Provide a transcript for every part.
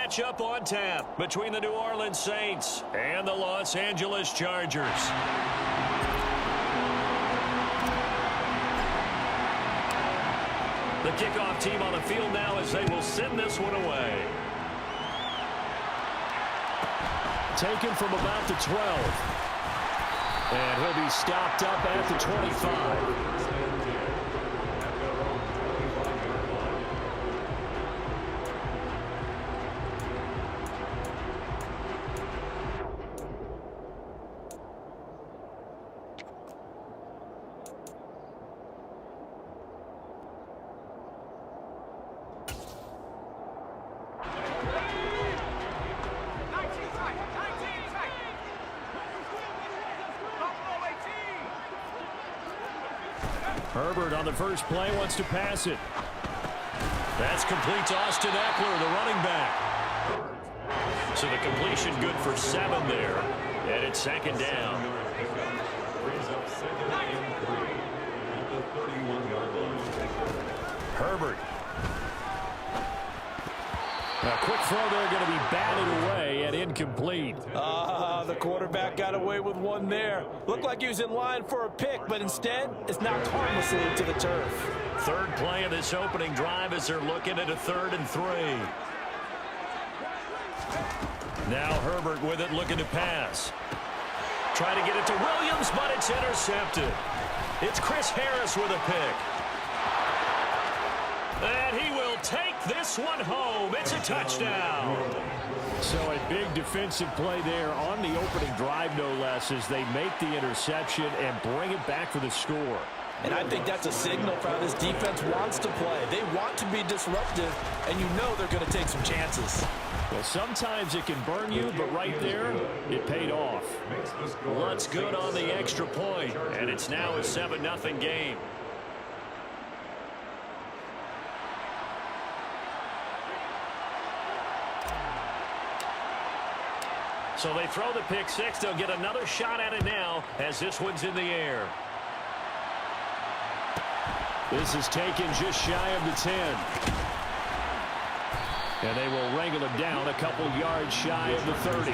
matchup on tap between the New Orleans Saints and the Los Angeles Chargers. The kickoff team on the field now as they will send this one away. Taken from about the 12. And he'll be stopped up at the 25. Herbert on the first play wants to pass it. That's complete to Austin Eckler, the running back. So the completion good for 7 there. And it's second down. Herbert. A quick throw there going to be batted away and incomplete. The quarterback got away with one there. Looked like he was in line for a pick, but instead it's knocked harmlessly into the turf. Third play of this opening drive as they're looking at a 3rd and 3. Now Herbert with it, looking to pass. Try to get it to Williams, but it's intercepted. It's Chris Harris with a pick. And he will take this one home. It's a touchdown. So a big defensive play there on the opening drive, no less, as they make the interception and bring it back for the score. And I think that's a signal for how this defense wants to play. They want to be disruptive, and you know they're going to take some chances. Well, sometimes it can burn you, but right there, it paid off. Well, that's good on the extra point, and it's now a 7-0 game. So they throw the pick six. They'll get another shot at it now as this one's in the air. This is taken just shy of the 10. And they will wrangle it down a couple yards shy of the 30.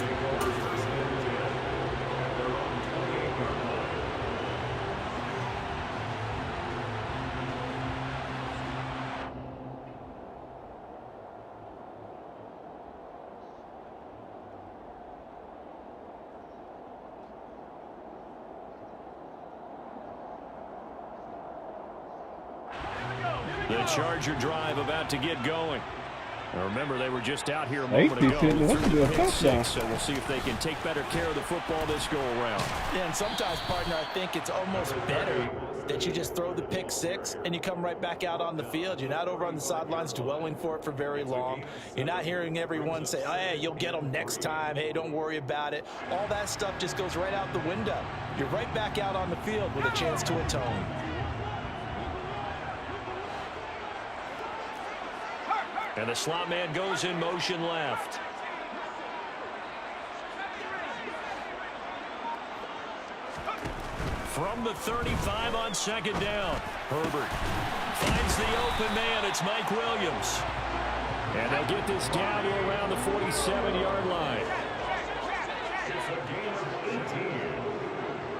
The Charger drive about to get going. Now remember, they were just out here a moment ago through the pick six, so we'll see if they can take better care of the football this go-around. Yeah, and sometimes, partner, I think it's almost better that you just throw the pick six and you come right back out on the field. You're not over on the sidelines dwelling for it for very long. You're not hearing everyone say, oh, hey, you'll get them next time. Hey, don't worry about it. All that stuff just goes right out the window. You're right back out on the field with a chance to atone. And the slot man goes in motion left. From the 35 on second down, Herbert finds the open man. It's Mike Williams. And they'll get this down to around the 47-yard line. It's a gain of 18.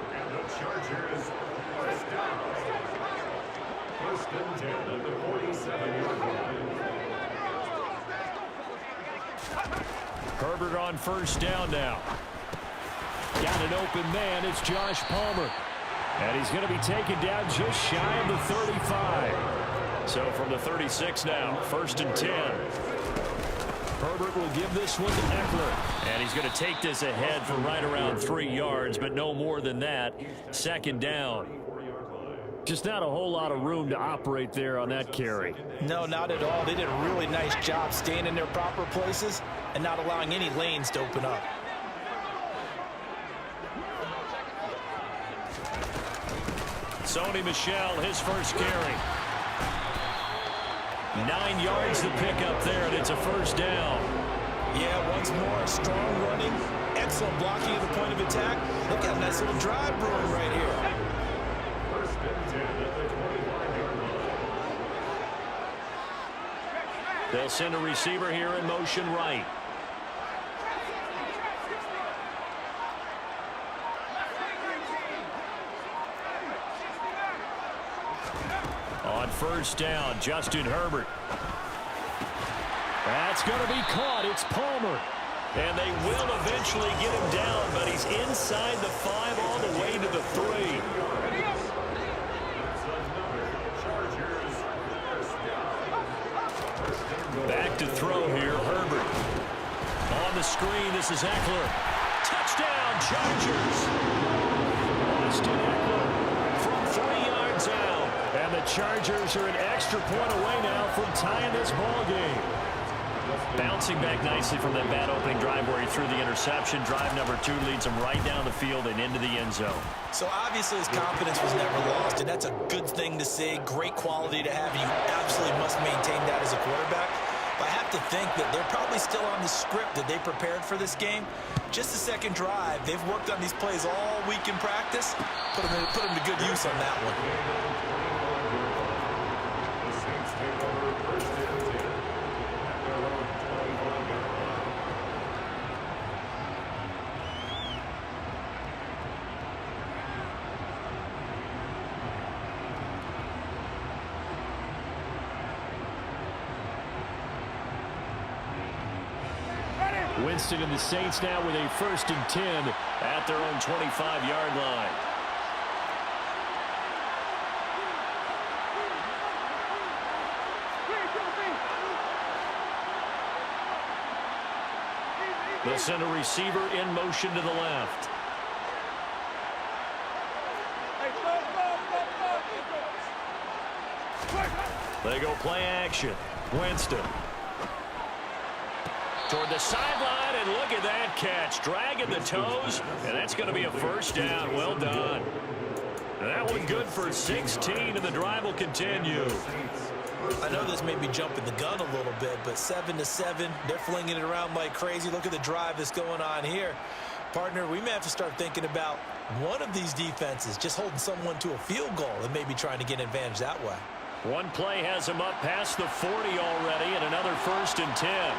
And the Chargers first down. First and 10 at the 47-yard line. Herbert on first down now. Got an open man. It's Josh Palmer. And he's going to be taken down just shy of the 35. So from the 36 now, first and 10. Herbert will give this one to Eckler. And he's going to take this ahead for right around 3 yards, but no more than that. Second down. Just not a whole lot of room to operate there on that carry. No, not at all. They did a really nice job staying in their proper places and not allowing any lanes to open up. Sony Michel, his first carry. 9 yards to pick up there, and it's a first down. Yeah, once more, strong running, excellent blocking at the point of attack. Look at a nice little drive brewing right here. First and 10 at the 25-yard line. They'll send a receiver here in motion right. first down. Justin Herbert. That's going to be caught. It's Palmer. And they will eventually get him down, but he's inside the 5 all the way to the 3. Back to throw here, Herbert. On the screen, this is Eckler. Touchdown, Chargers. Austin Eckler from 3 yards out. And the Chargers are an extra point away now from tying this ball game. Bouncing back nicely from that bad opening drive where he threw the interception. Drive number 2 leads him right down the field and into the end zone. So obviously his confidence was never lost, and that's a good thing to see. Great quality to have. You absolutely must maintain that as a quarterback. But I have to think that they're probably still on the script that they prepared for this game. Just the second drive, they've worked on these plays all week in practice. Put them to good use on that one. Winston and the Saints now with a 1st and 10 at their own 25-yard line. They'll send a receiver in motion to the left. They go play action. Winston. Toward the sideline, and look at that catch. Dragging the toes, and that's going to be a first down. Well done. That one good for 16, and the drive will continue. I know this may be jumping the gun a little bit, but 7-7, they're flinging it around like crazy. Look at the drive that's going on here. Partner, we may have to start thinking about one of these defenses just holding someone to a field goal and maybe trying to get an advantage that way. One play has him up past the 40 already, and another 1st and 10.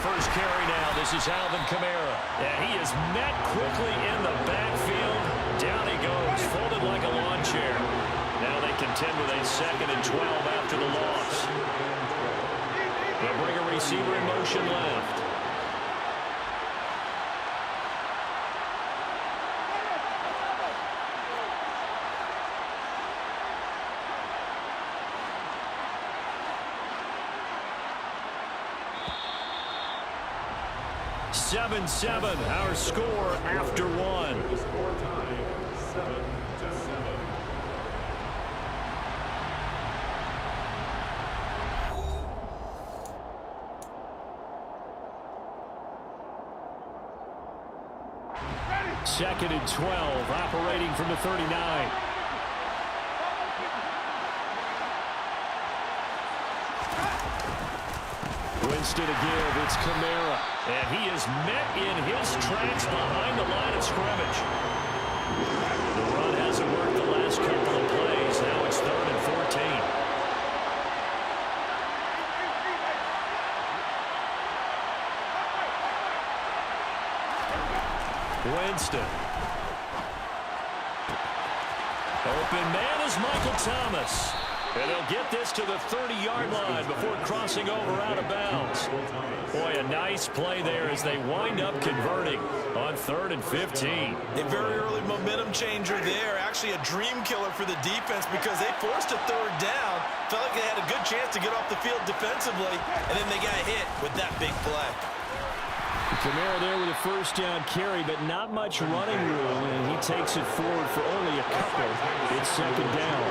First carry now. This is Alvin Kamara. And he is met quickly in the backfield. Down he goes, folded like a lawn chair. Now they contend with a 2nd and 12 after the loss. They'll bring a receiver in motion left. Seven, our score after 1. Score time, 7-7. Second and 12, operating from the 39. Winston to give, it's Kamara. And he is met in his tracks behind the line of scrimmage. The run hasn't worked the last couple of plays. Now it's 3rd and 14. Winston. Open man is Michael Thomas. And they'll get this to the 30-yard line before crossing over out of bounds. Boy, a nice play there as they wind up converting on 3rd and 15. A very early momentum changer there. Actually a dream killer for the defense because they forced a 3rd down. Felt like they had a good chance to get off the field defensively, and then they got hit with that big play. Kamara there with a 1st down carry, but not much running room, and he takes it forward for only a couple. It's 2nd down.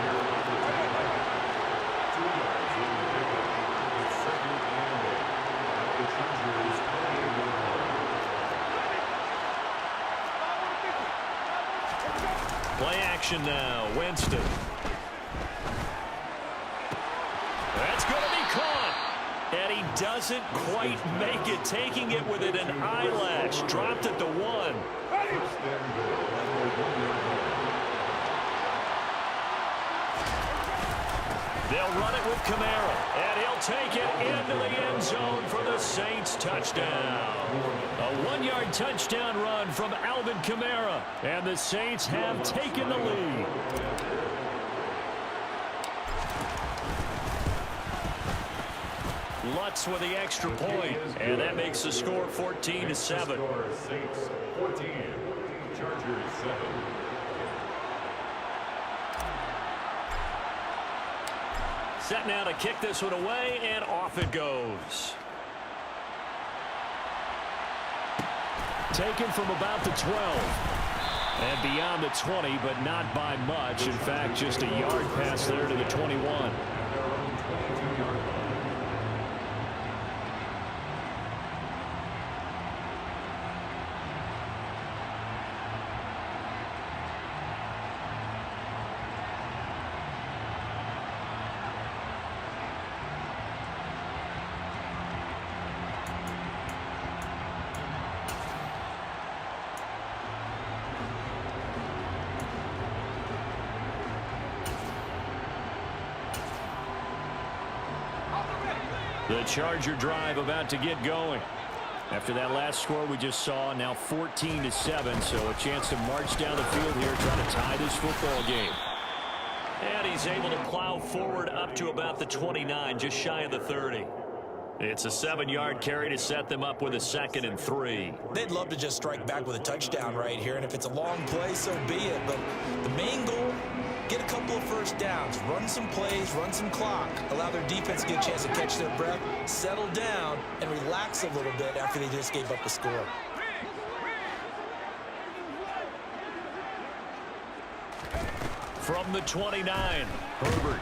Play action now. Winston. That's going to be caught. And he doesn't quite make it. Taking it within an eyelash. Dropped at the 1. They'll run it with Kamara, and he'll take it into the end zone for the Saints touchdown. A 1-yard touchdown run from Alvin Kamara, and the Saints have taken the lead. Lutz with the extra point, and that makes the score 14-7. Saints 14, Chargers 7. Set now to kick this one away, and off it goes. Taken from about the 12. And beyond the 20, but not by much. In fact, just a yard pass there to the 21. The Charger drive about to get going. After that last score we just saw, now 14-7, so a chance to march down the field here, trying to tie this football game. And he's able to plow forward up to about the 29, just shy of the 30. It's a 7-yard carry to set them up with a 2nd and 3. They'd love to just strike back with a touchdown right here, and if it's a long play, so be it. But the main goal, get a couple of first downs, run some plays, run some clock, allow their defense to get a chance to catch their breath, settle down, and relax a little bit after they just gave up a score. From the 29, Herbert.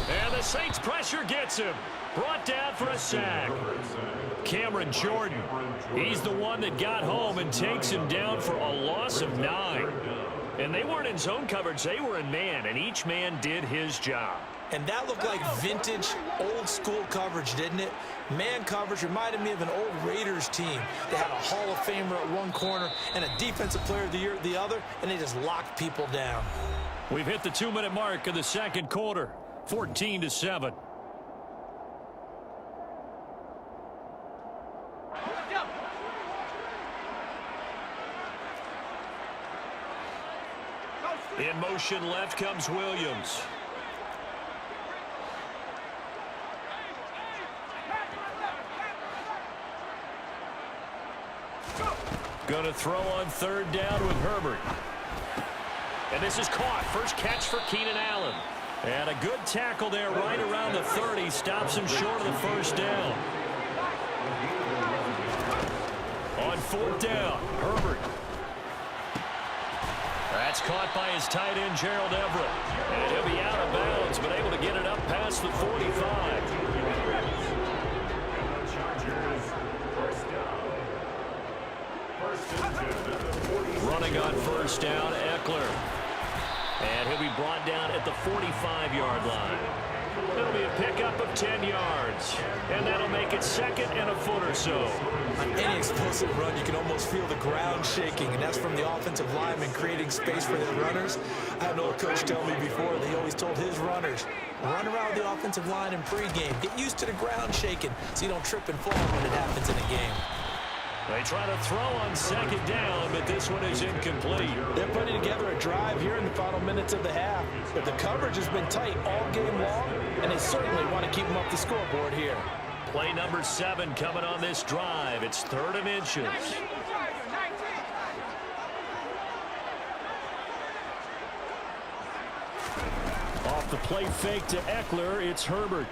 And the Saints pressure gets him. Brought down for a sack. Cameron Jordan. He's the one that got home and takes him down for a loss of 9. And they weren't in zone coverage. They were in man, and each man did his job. And that looked like vintage, old-school coverage, didn't it? Man coverage reminded me of an old Raiders team. They had a Hall of Famer at one corner and a Defensive Player of the Year at the other, and they just locked people down. We've hit the 2-minute mark of the second quarter, 14-7. In motion left comes Williams. Going to throw on 3rd down with Herbert. And this is caught. First catch for Keenan Allen. And a good tackle there right around the 30. Stops him short of the first down. On 4th down, Herbert. That's caught by his tight end, Gerald Everett. And he'll be out of bounds, but able to get it up past the 45. Running on 1st down, Eckler. And he'll be brought down at the 45-yard line. It'll be a pickup of 10 yards. And that'll make it 2nd and a foot or so. On any explosive run, you can almost feel the ground shaking, and that's from the offensive linemen creating space for their runners. I had an old coach tell me before, he always told his runners, run around the offensive line in pregame. Get used to the ground shaking so you don't trip and fall when it happens in a game. They try to throw on 2nd down, but this one is incomplete. They're putting together a drive here in the final minutes of the half. But the coverage has been tight all game long, and they certainly want to keep them off the scoreboard here. Play number 7 coming on this drive. It's 3rd and inches. Off the play fake to Eckler, it's Herbert.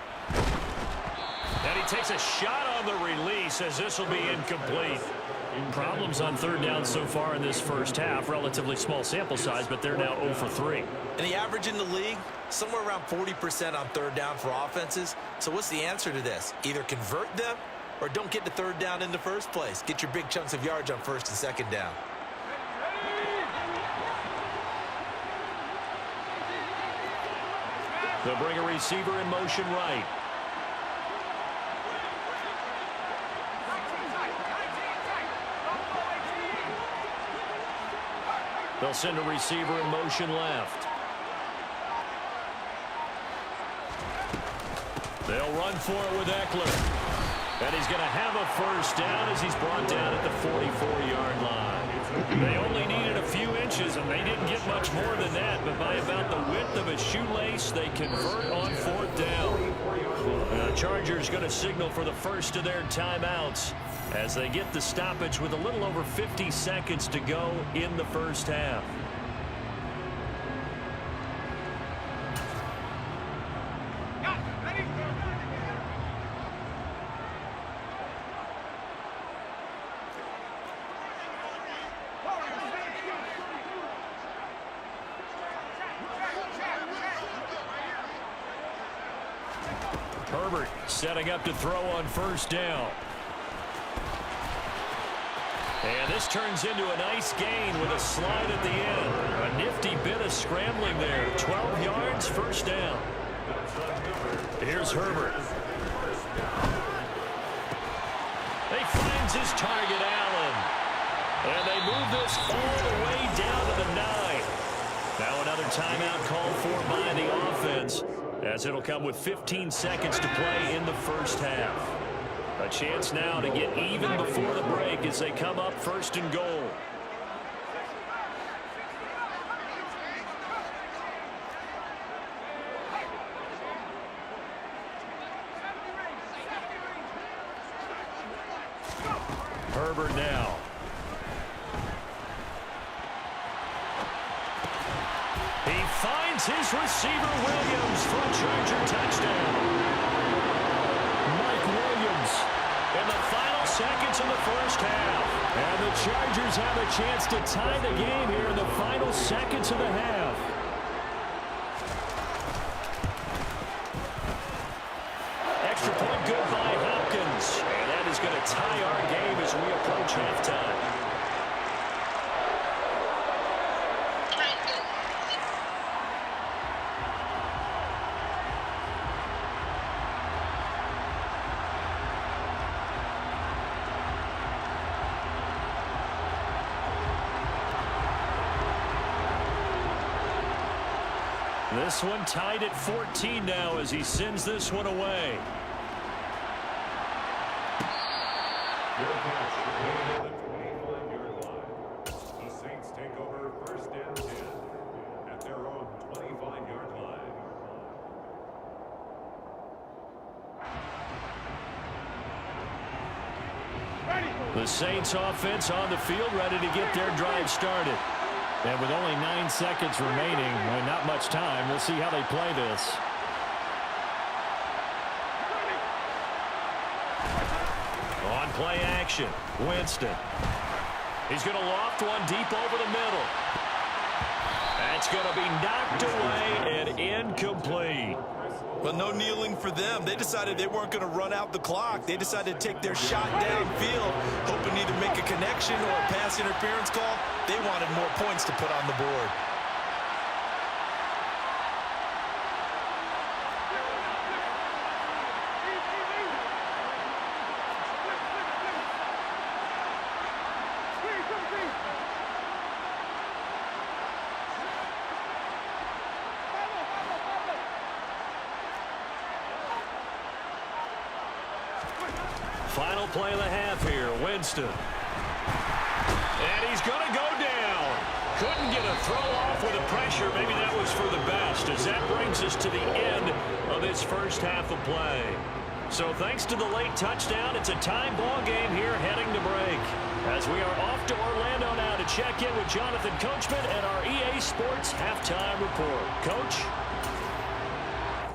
And he takes a shot on the release as this will be incomplete. Problems on 3rd down so far in this first half. Relatively small sample size, but they're now 0 for 3. And the average in the league, somewhere around 40% on 3rd down for offenses. So what's the answer to this? Either convert them or don't get the 3rd down in the first place. Get your big chunks of yards on 1st and 2nd down. They'll bring a receiver in motion right. They'll send a receiver in motion left. They'll run for it with Eckler. And he's going to have a first down as he's brought down at the 44-yard line. They only needed a few inches, and they didn't get much more than that. But by about the width of a shoelace, they convert on fourth down. The Chargers going to signal for the first of their timeouts as they get the stoppage with a little over 50 seconds to go in the first half. Herbert setting up to throw on first down. And this turns into a nice gain with a slide at the end. A nifty bit of scrambling there. 12 yards, first down. Here's Herbert. He finds his target, Allen. And they move this all the way down to the 9. Now another timeout called for by the offense, as it'll come with 15 seconds to play in the first half. A chance now to get even before the break as they come up first and goal. Herbert now. He finds his receiver, Williams, for a Charger touchdown. Mike Williams in the final seconds of the first half. And the Chargers have a chance to tie the game here in the final seconds of the half. Extra point good by Hopkins. And that is going to tie our game as we approach halftime. This one tied at 14 now as he sends this one away. Good catch at the 25-yard line. The Saints take over first and 10 at their own 25-yard line. The Saints offense on the field ready to get their drive started. And with only 9 seconds remaining, and not much time, we'll see how they play this. On play action, Winston. He's going to loft one deep over the middle. That's going to be knocked away and incomplete. Well, no kneeling for them. They decided they weren't going to run out the clock. They decided to take their shot downfield, hoping to either make a connection or a pass interference call. They wanted more points to put on the board. Final play of the half here, Winston. And he's going to go down. Couldn't get a throw off with the pressure. Maybe that was for the best, as that brings us to the end of this first half of play. So thanks to the late touchdown, it's a tie ball game here heading to break. As we are off to Orlando now to check in with Jonathan Coachman and our EA Sports Halftime Report. Coach?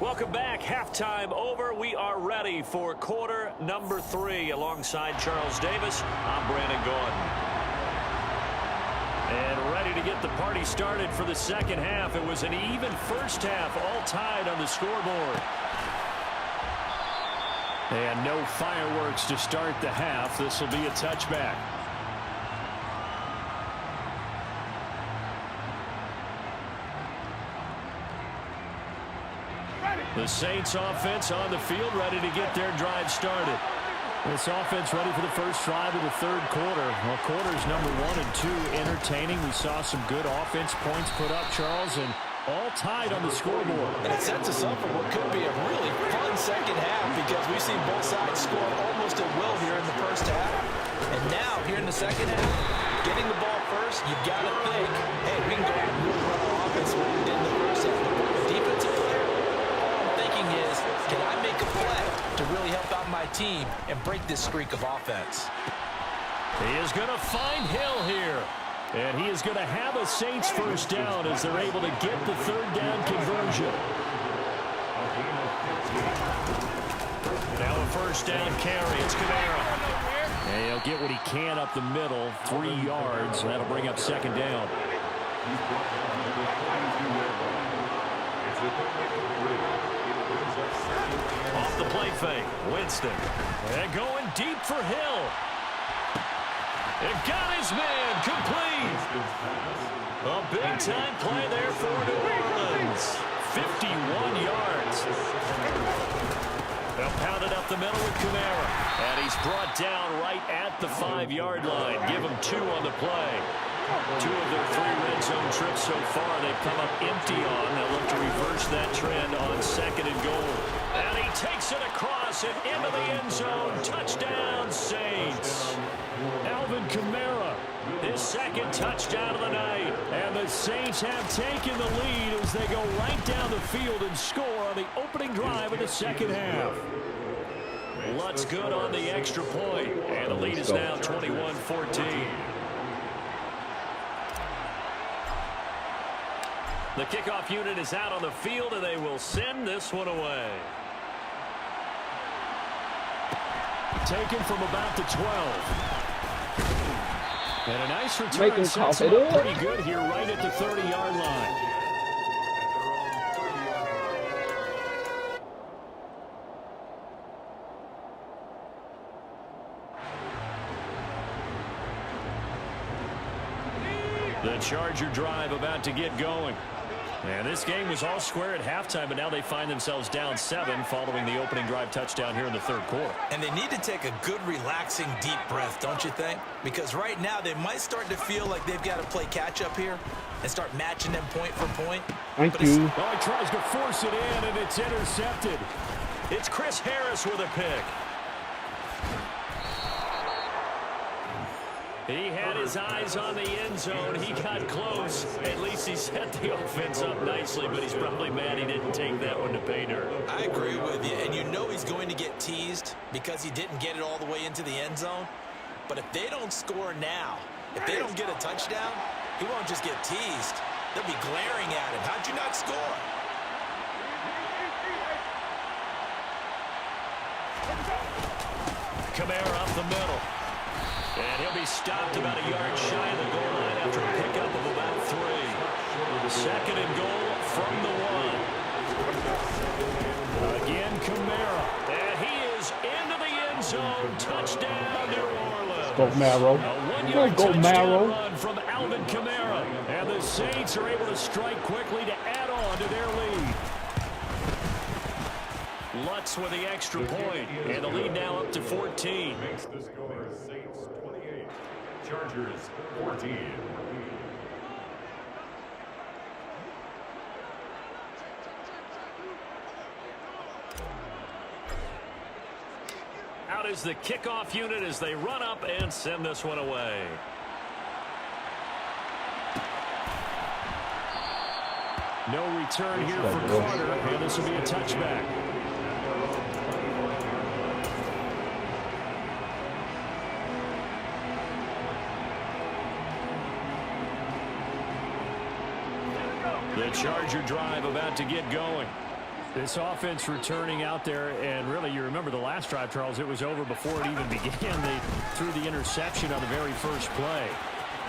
Welcome back. Halftime over. We are ready for quarter number 3 alongside Charles Davis. I'm Brandon Gordon. And ready to get the party started for the second half. It was an even first half, all tied on the scoreboard. And no fireworks to start the half. This will be a touchback. The Saints offense on the field ready to get their drive started. This offense ready for the first drive of the third quarter. Well, quarters number 1 and 2 entertaining. We saw some good offense points put up, Charles, and All tied on the scoreboard. And it sets us up for what could be a really fun second half because we've seen both sides score almost at will here in the first half. And now, here in the second half, getting the ball first, you've got to think, hey, we can go out and really run our offense what we did in the first half. But for a defensive player, all I'm thinking is, can I make a play to really help out my team and break this streak of offense? He is going to find Hill here. And he is going to have a Saints first down as they're able to get the third down conversion. Now a first down carry. It's Kamara. And he'll get what he can up the middle, 3 yards, and that'll bring up second down. Off the play fake. Winston. And going deep for Hill. It got his man complete. A big-time play there for New Orleans. 51 yards. They'll pound it up the middle with Kamara. And he's brought down right at the 5-yard line. Give him 2 on the play. 2 of their 3 red zone trips so far they've come up empty on. They'll look to reverse that trend on second and goal. And he takes it across and into the end zone. Touchdown, Saints. Alvin Kamara, His second touchdown of the night. and the Saints have taken the lead as they go right down the field and score on the opening drive of the second half. Lutz good on the extra point, and the lead is now 21-14. The kickoff unit is out on the field, and they will send this one away. Taken from about the 12. And a nice return Make him sets cough him it up up. pretty good here right at the 30-yard line. The Charger drive about to get going. And this game was all square at halftime, but now they find themselves down 7 following the opening drive touchdown here in the third quarter. And they need to take a good, relaxing, deep breath, don't you think? Because right now they might start to feel like they've got to play catch-up here and start matching them point for point. Thank you. Well, he tries to force it in, and it's intercepted. It's Chris Harris with a pick. He had his eyes on the end zone. He got close. At least he set the offense up nicely, but he's probably mad he didn't take that one to pay dirt. I agree with you, and you know he's going to get teased because he didn't get it all the way into the end zone. But if they don't score now, if they don't get a touchdown, he won't just get teased. They'll be glaring at him. How'd you not score? Kamara up the middle. And he'll be stopped about a yard shy of the goal line after a pickup of about 3. Second and goal from the 1. Again, Kamara. And he is into the end zone. Touchdown, New Orleans. Go Marrow. A 1-yard Go touchdown Marrow. run from Alvin Kamara. And the Saints are able to strike quickly to add on to their lead. Lutz with the extra point. And the lead now up to 14. Makes the score Saints 28, Chargers 14. Out is the kickoff unit as they run up and send this one away. No return here for Carter, and this will be a touchback. The Charger drive about to get going. This offense returning out there, and really, you remember the last drive, Charles, it was over before it even began. They threw the interception on the very first play.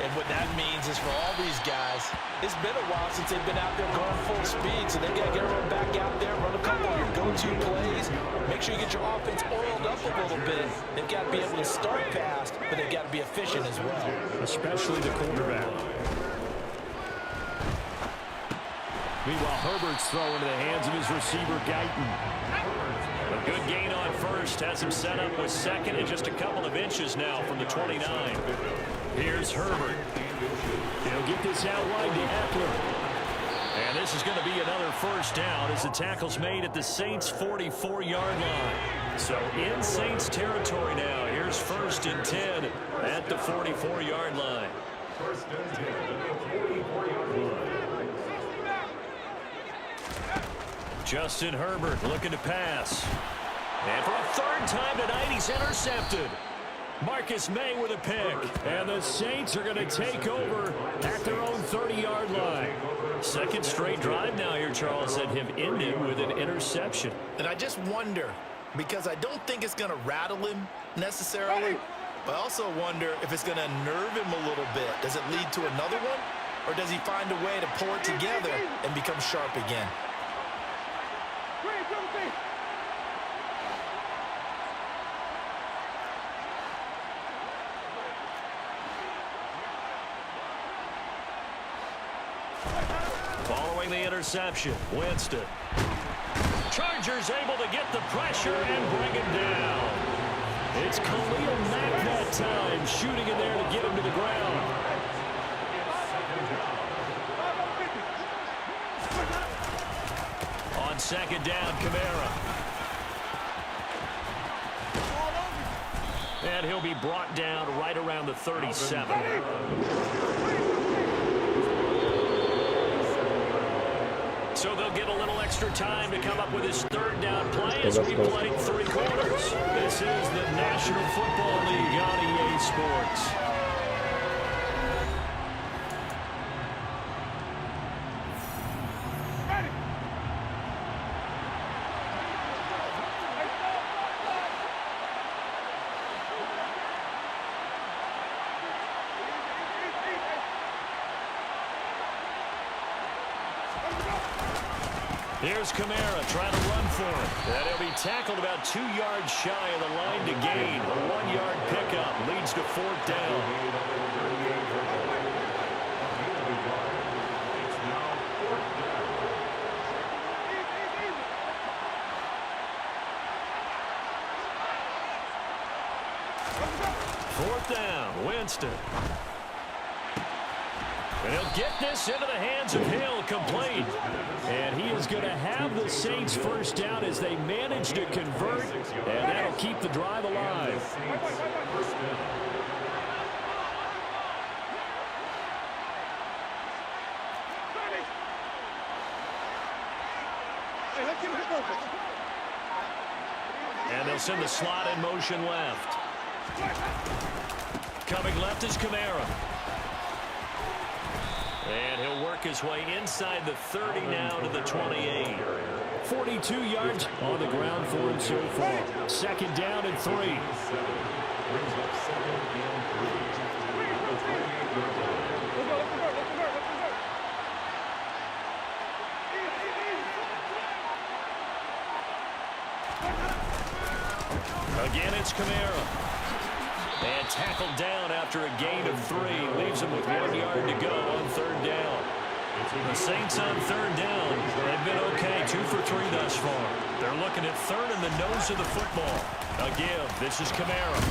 And what that means is for all these guys, it's been a while since they've been out there going full speed, so they've got to get everyone back out there, run a couple of your go-to plays, make sure you get your offense oiled up a little bit. They've got to be able to start fast, but they've got to be efficient as well. Especially the quarterback. Meanwhile, Herbert's throw into the hands of his receiver, Guyton. A good gain on first has him set up with second and just a couple of inches now from the 29. Here's Herbert. He'll get this out wide to Eckler. And this is going to be another first down as the tackle's made at the Saints' 44-yard line. So in Saints territory now. Here's 1st and 10 at the 44-yard line. 1st and 10 at the 44-yard line. Justin Herbert looking to pass. And for a 3rd time tonight, he's intercepted. Marcus May with a pick. And the Saints are going to take over at their own 30-yard line. 2nd straight drive now here, Charles, that have ended with an interception. And I just wonder, because I don't think it's going to rattle him necessarily, but I also wonder if it's going to nerve him a little bit. Does it lead to another one? Or does he find a way to pull it together and become sharp again? Following the interception, Winston. Chargers able to get the pressure and bring him down. It's Khalil Mack that time, shooting in there to get him to the ground. On 2nd down, Kamara. And he'll be brought down right around the 37. So they'll get a little extra time to come up with his 3rd down play as we played 3 quarters. This is the National Football League on EA Sports. Here's Kamara trying to run for it. And he'll be tackled about 2 yards shy of the line to gain. A 1-yard pickup leads to 4th down. Fourth down, Winston. And he'll get this into the hands of Hill, complete. And he is going to have the Saints 1st down as they manage to convert, and that'll keep the drive alive. And they'll send the slot in motion left. Coming left is Kamara. And he'll work his way inside the 30 now to the 28. 42 yards on the ground for him so far. 2nd down and 3. Again, it's Kamara. And tackled down after a gain of 3. Leaves him with 1 yard to go on 3rd down. The Saints on 3rd down have been okay. 2 for 3 thus far. They're looking at 3rd in the nose of the football. Again, this is Kamara.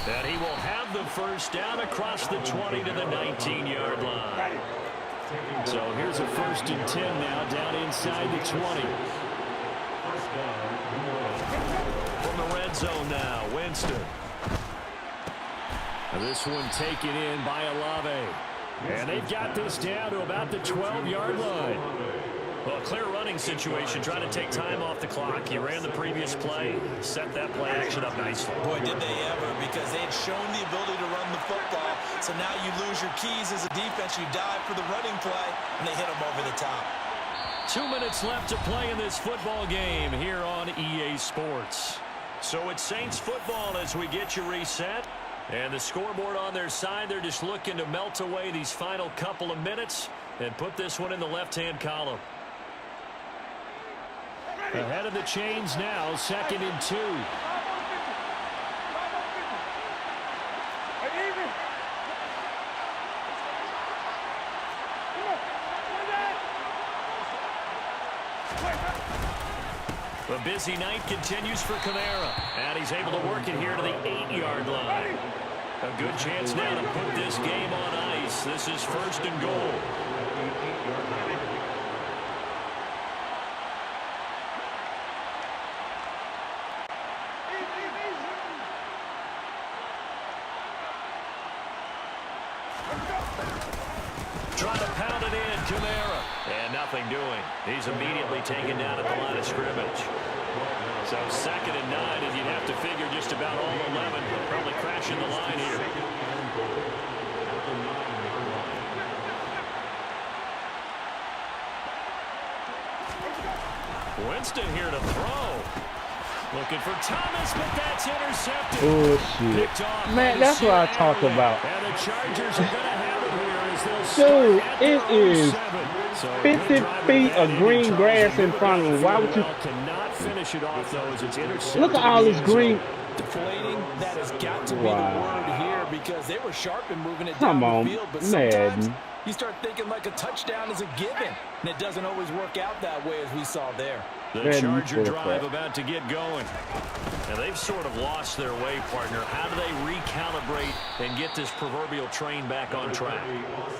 And he will have the 1st down across the 20 to the 19-yard line. So here's a 1st and 10 now down inside the 20. From the red zone now, Winston. This one taken in by Olave. And they've got this down to about the 12-yard line. Well, a clear running situation, trying to take time off the clock. He ran the previous play, set that play action up nicely. Boy, did they ever, because they had shown the ability to run the football. So now you lose your keys as a defense. You dive for the running play, and they hit them over the top. 2 minutes left to play in this football game here on EA Sports. So it's Saints football as we get you reset. And the scoreboard on their side, they're just looking to melt away these final couple of minutes and put this one in the left-hand column. Ahead of the chains now, 2nd and 2. The busy night continues for Kamara, and he's able to work it here to the 8-yard line. A good chance now to put this game on ice. This is 1st and goal. Trying to pound it in, Kamara. And nothing doing. He's immediately taken down at the line of scrimmage. So 2nd and 9, and you'd have to figure just about all 11 probably crashing the line here. Winston here to throw. Looking for Thomas, but that's intercepted. Oh, shit. Man, that's what I talk about. And the Chargers are going to have it here as they'll Dude, it is 50 50 feet of green grass in front of him. Why would you? Cannot finish it off, though, as it's intercepted. Look at all this green. Deflating, that has got to be the word here because they were sharp in moving it Come down on, the field. But sometimes man. you start thinking like a touchdown is a given, and it doesn't always work out that way as we saw there. The Charger drive about to get going. Now, they've sort of lost their way, partner. How do they recalibrate and get this proverbial train back on track?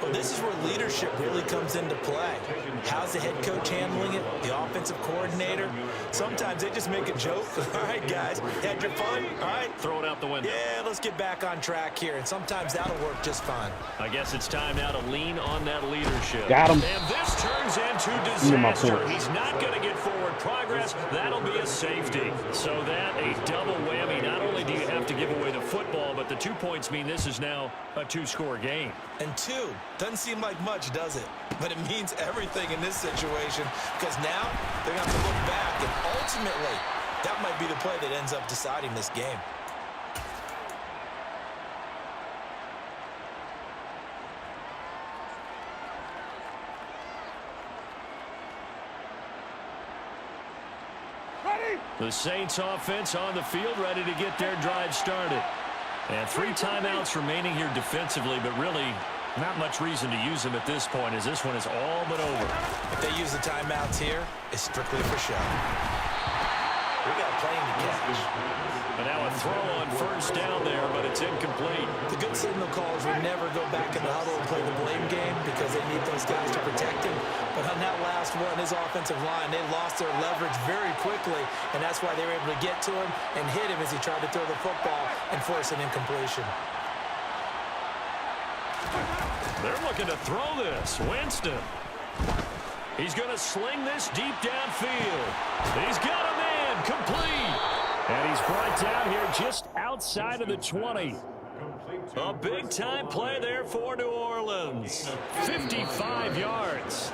Well, this is where leadership really comes into play. How's the head coach handling it? The offensive coordinator? Sometimes they just make a joke. All right, guys, had your fun? All right. Throw it out the window. Yeah, let's get back on track here, and sometimes that'll work just fine. I guess it's time now to lean on that leadership. Got him. And this turns into disaster. He's not going to get forward progress. That'll be a safety. So that a double whammy. Not only do you have to give away the football, but the 2 points mean this is now a 2-score game. And 2 doesn't seem like much, does it? But it means everything in this situation because now they're going to have to look back, and ultimately that might be the play that ends up deciding this game. The Saints offense on the field, ready to get their drive started. And 3 timeouts remaining here defensively, but really not much reason to use them at this point as this one is all but over. If they use the timeouts here, it's strictly for show. We got a plane to catch. And now a throw on 1st down there, but it's incomplete. The good signal callers would never go back in the huddle and play the blame game because they need those guys to protect him. But on that last one, his offensive line, they lost their leverage very quickly, and that's why they were able to get to him and hit him as he tried to throw the football and force an incompletion. They're looking to throw this. Winston. He's going to sling this deep downfield. He's got a man complete. And he's brought down here just outside of the 20. A big-time play there for New Orleans. 55 yards.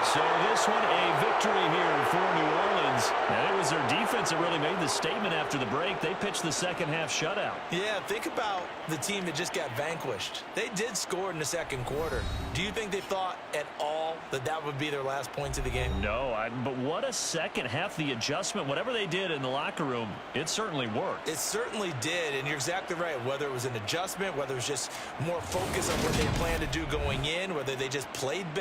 So this one a victory here for New Orleans. And it was their defense that really made the statement after the break. They pitched the second half shutout. Yeah, think about the team that just got vanquished. They did score in the 2nd quarter. Do you think they thought at all that that would be their last points of the game? No, but what a second half. The adjustment, whatever they did in the locker room, it certainly worked. It certainly did, and you're exactly right. Whether it was an adjustment, whether it was just more focus on what they planned to do going in, whether they just played better.